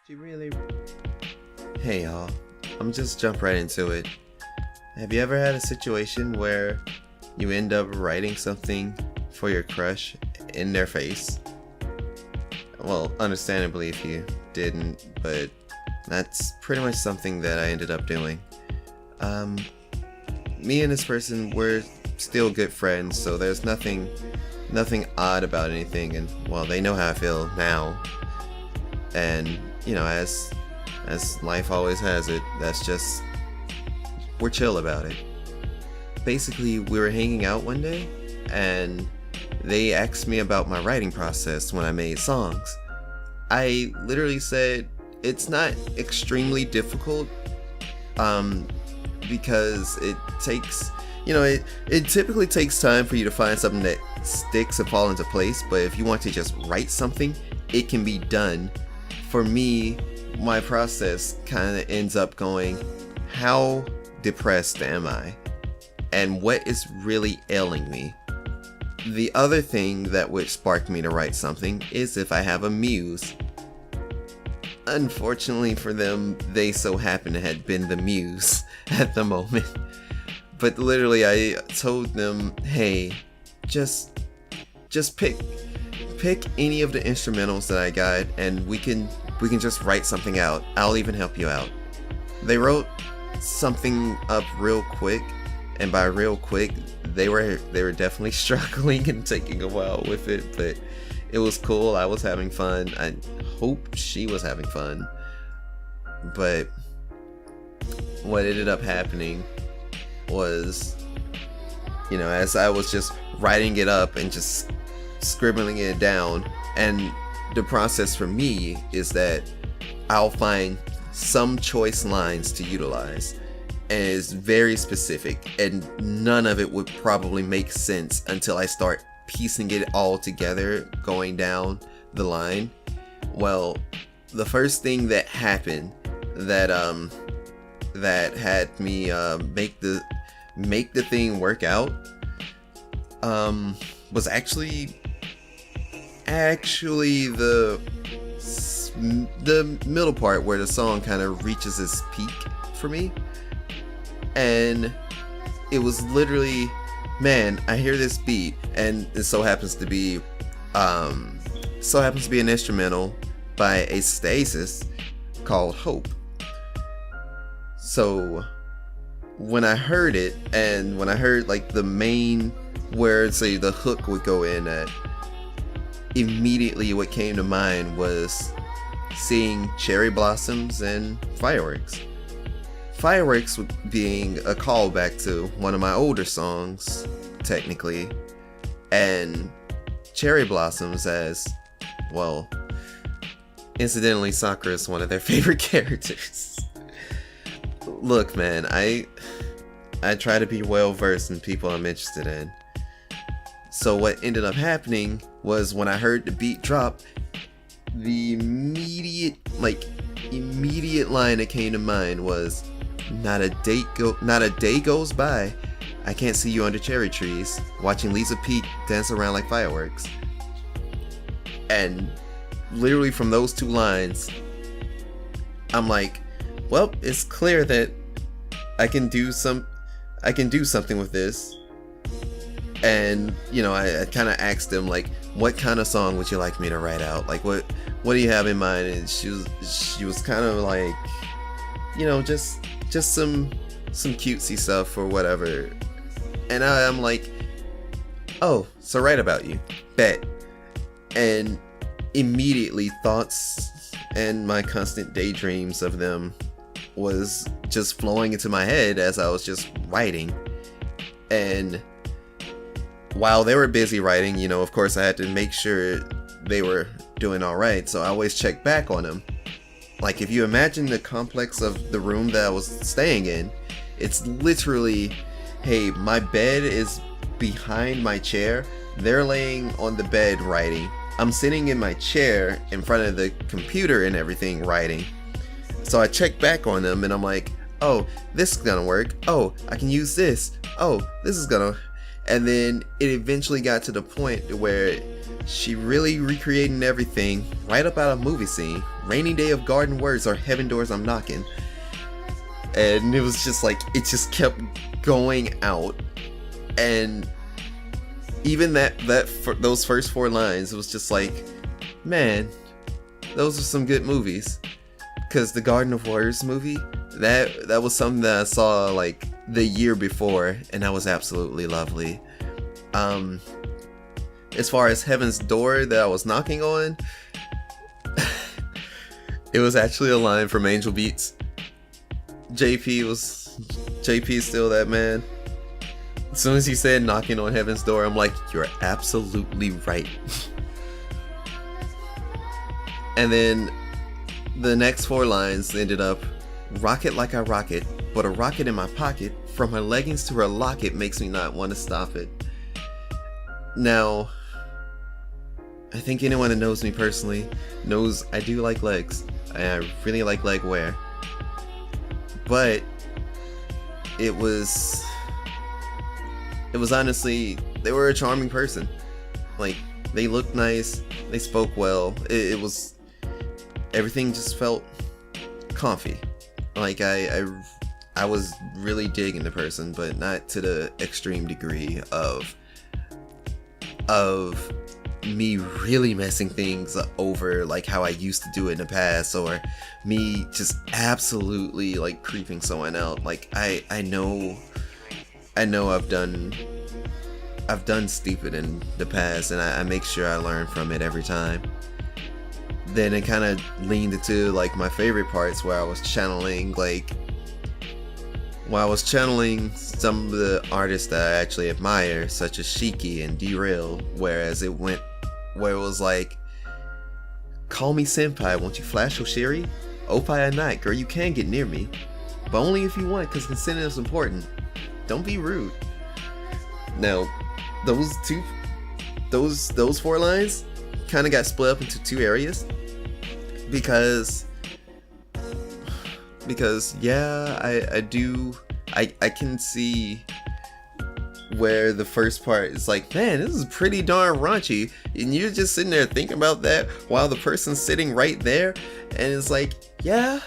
She really. Hey y'all, I'm just jump right into it. Have you ever had a situation where you end up writing something for your crush in their face? Well, understandably if you didn't, but that's pretty much something that I ended up doing. Me and this person were still good friends, so there's nothing odd about anything, and well, they know how I feel now. And you know, as life always has it, that's just, we're chill about it. Basically, we were hanging out one day, and they asked me about my writing process when I made songs. I literally said it's not extremely difficult, because it takes, it typically takes time for you to find something that sticks and fall into place, but if you want to just write something, it can be done. For me, my process kind of ends up going, how depressed am I? And what is really ailing me? The other thing that would spark me to write something is if I have a muse. Unfortunately for them, they so happen to have been the muse at the moment. But literally, I told them, hey, just pick any of the instrumentals that I got, and we can just write something out. I'll even help you out. They wrote something up real quick, and by real quick, they were definitely struggling and taking a while with it, but it was cool. I was having fun. I hope she was having fun. But what ended up happening was, as I was just writing it up and just scribbling it down, and the process for me is that I'll find some choice lines to utilize, and it's very specific, and none of it would probably make sense until I start piecing it all together going down the line. Well, the first thing that happened that had me make the thing work out was actually the middle part where the song kind of reaches its peak for me. And it was literally, man, I hear this beat, and it so happens to be an instrumental by AcesToAces called Hope. So when I heard it, and when I heard like the main where say the hook would go in at, immediately what came to mind was seeing cherry blossoms and fireworks. Fireworks being a callback to one of my older songs, technically, and cherry blossoms as, well, incidentally, Sakura is one of their favorite characters. Look, man, I try to be well versed in people I'm interested in. So what ended up happening was when I heard the beat drop, the immediate line that came to mind was, not a day goes by I can't see you under cherry trees watching Lisa Peek dance around like fireworks. And literally from those two lines, I'm like, well, it's clear that I can do something with this. And I kind of asked them, like, what kind of song would you like me to write out? Like, what do you have in mind? And she was kind of like, just some cutesy stuff or whatever. And I'm like, oh, so write about you, bet. And immediately thoughts and my constant daydreams of them was just flowing into my head as I was just writing. And while they were busy writing, of course I had to make sure they were doing all right, so I always check back on them. Like, if you imagine the complex of the room that I was staying in, it's literally, hey, my bed is behind my chair, they're laying on the bed writing, I'm sitting in my chair in front of the computer and everything writing. So I check back on them and I'm like, oh, this is gonna work, oh, I can use this, oh, this is gonna. And then it eventually got to the point where She really recreating everything right up out of a movie scene. Rainy day of garden words or heaven doors I'm knocking. And it was just like, it just kept going out. And even those first 4 lines, it was just like, man, those are some good movies. Because the Garden of Words movie, that was something that I saw like the year before, and that was absolutely lovely. As far as Heaven's Door that I was knocking on, it was actually a line from Angel Beats. JP still that man. As soon as he said knocking on Heaven's Door, I'm like, you're absolutely right. And then the next 4 lines ended up, rocket like I rocket, but a rocket in my pocket, from her leggings to her locket makes me not want to stop it. Now, I think anyone that knows me personally knows I do like legs. I really like leg wear. But it was honestly, they were a charming person. Like, they looked nice, they spoke well. It was, everything just felt comfy. Like I was really digging the person, but not to the extreme degree of me really messing things over like how I used to do it in the past, or me just absolutely like creeping someone out. Like I know I've done stupid in the past, and I make sure I learn from it every time. Then it kind of leaned into like my favorite parts where I was channeling some of the artists that I actually admire, such as Shiki and Derail, where it was like, call me senpai, won't you flash Oshiri? Opai or not, girl, you can get near me, but only if you want, cause consent is important. Don't be rude. Now, those 4 lines kind of got split up into 2 areas, because yeah, I can see where the first part is like, man, this is pretty darn raunchy, and you're just sitting there thinking about that while the person's sitting right there, and it's like, yeah,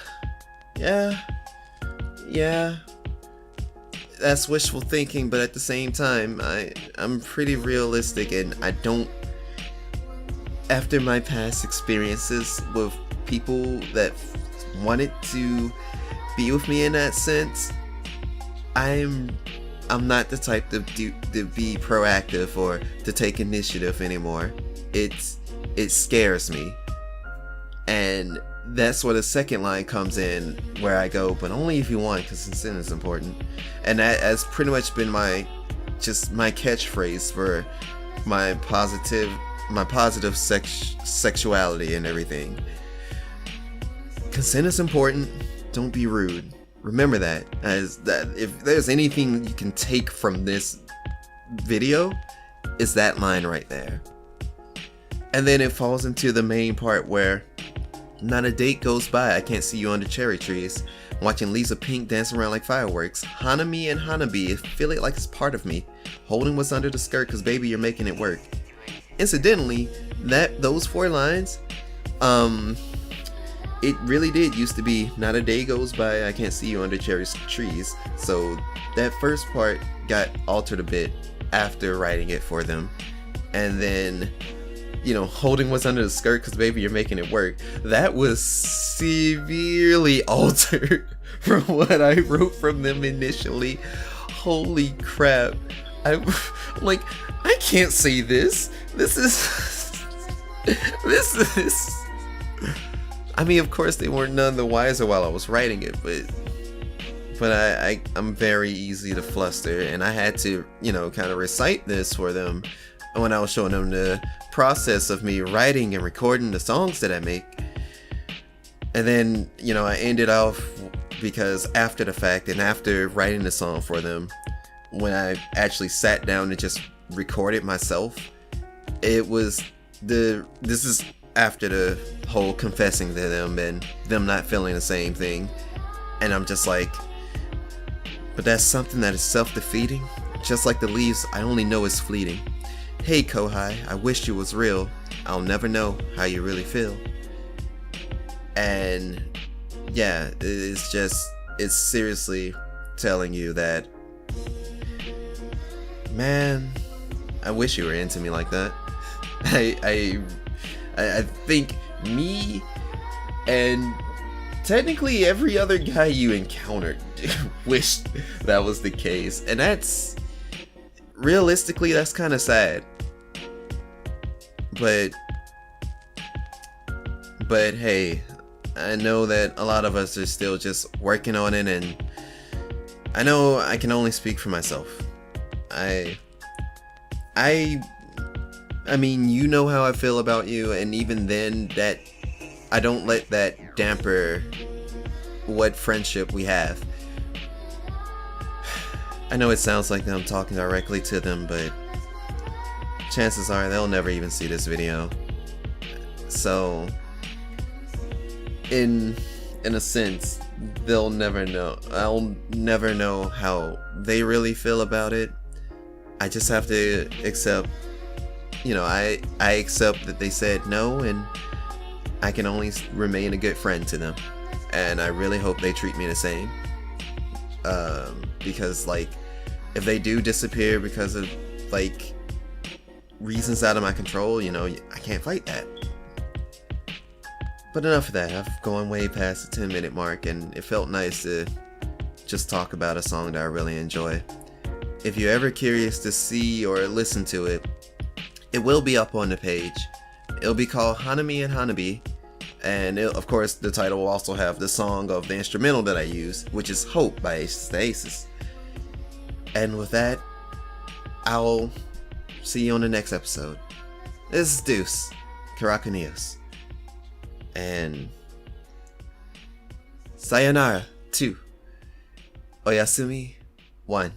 that's wishful thinking, but at the same time, I'm pretty realistic, and I don't, after my past experiences with people that wanted to be with me in that sense, I'm not the type to be proactive or to take initiative anymore. It scares me, and that's where the second line comes in, where I go, but only if you want, because consent is important. And that has pretty much been my catchphrase for my positive sexuality and everything. Consent is important. Don't be rude. Remember that, as that if there's anything you can take from this video, is that line right there. And then it falls into the main part where, not a date goes by I can't see you under cherry trees, watching Lisa Pink dance around like fireworks. Hanami and Hanabi feel it like it's part of me, holding what's under the skirt, cause baby you're making it work. Incidentally, those 4 lines, it really did used to be, not a day goes by I can't see you under cherry trees. So that first part got altered a bit after writing it for them. And then, holding what's under the skirt, cause baby you're making it work, that was severely altered from what I wrote from them initially. Holy crap. I'm like, I can't say this. This is I mean, of course they weren't none the wiser while I was writing it, but I'm very easy to fluster, and I had to, kind of recite this for them when I was showing them the process of me writing and recording the songs that I make. And then, I ended off, because after the fact and after writing the song for them, when I actually sat down and just recorded myself, this is after the whole confessing to them and them not feeling the same thing, and I'm just like, but that's something that is self-defeating. Just like the leaves, I only know it's fleeting. Hey Kohai, I wish you was real. I'll never know how you really feel. And yeah, it's seriously telling you that, man, I wish you were into me like that. I think me and technically every other guy you encountered wished that was the case, and that's realistically that's kind of sad. But hey, I know that a lot of us are still just working on it, and I know I can only speak for myself. I mean, you know how I feel about you, and even then, that I don't let that damper what friendship we have. I know it sounds like I'm talking directly to them, but chances are they'll never even see this video. So, in a sense, they'll never know. I'll never know how they really feel about it. I just have to accept, I accept that they said no, and I can only remain a good friend to them. And I really hope they treat me the same. Because, like, if they do disappear because of, like, reasons out of my control, I can't fight that. But enough of that. I've gone way past the 10-minute mark, and it felt nice to just talk about a song that I really enjoy. If you're ever curious to see or listen to it, it will be up on the page. It'll be called Hanami and Hanabi, and of course the title will also have the song of the instrumental that I use, which is Hope by s.a.l.t. And with that, I'll see you on the next episode. This is Duce, Kirakuneos, and sayonara 2, oyasumi 1.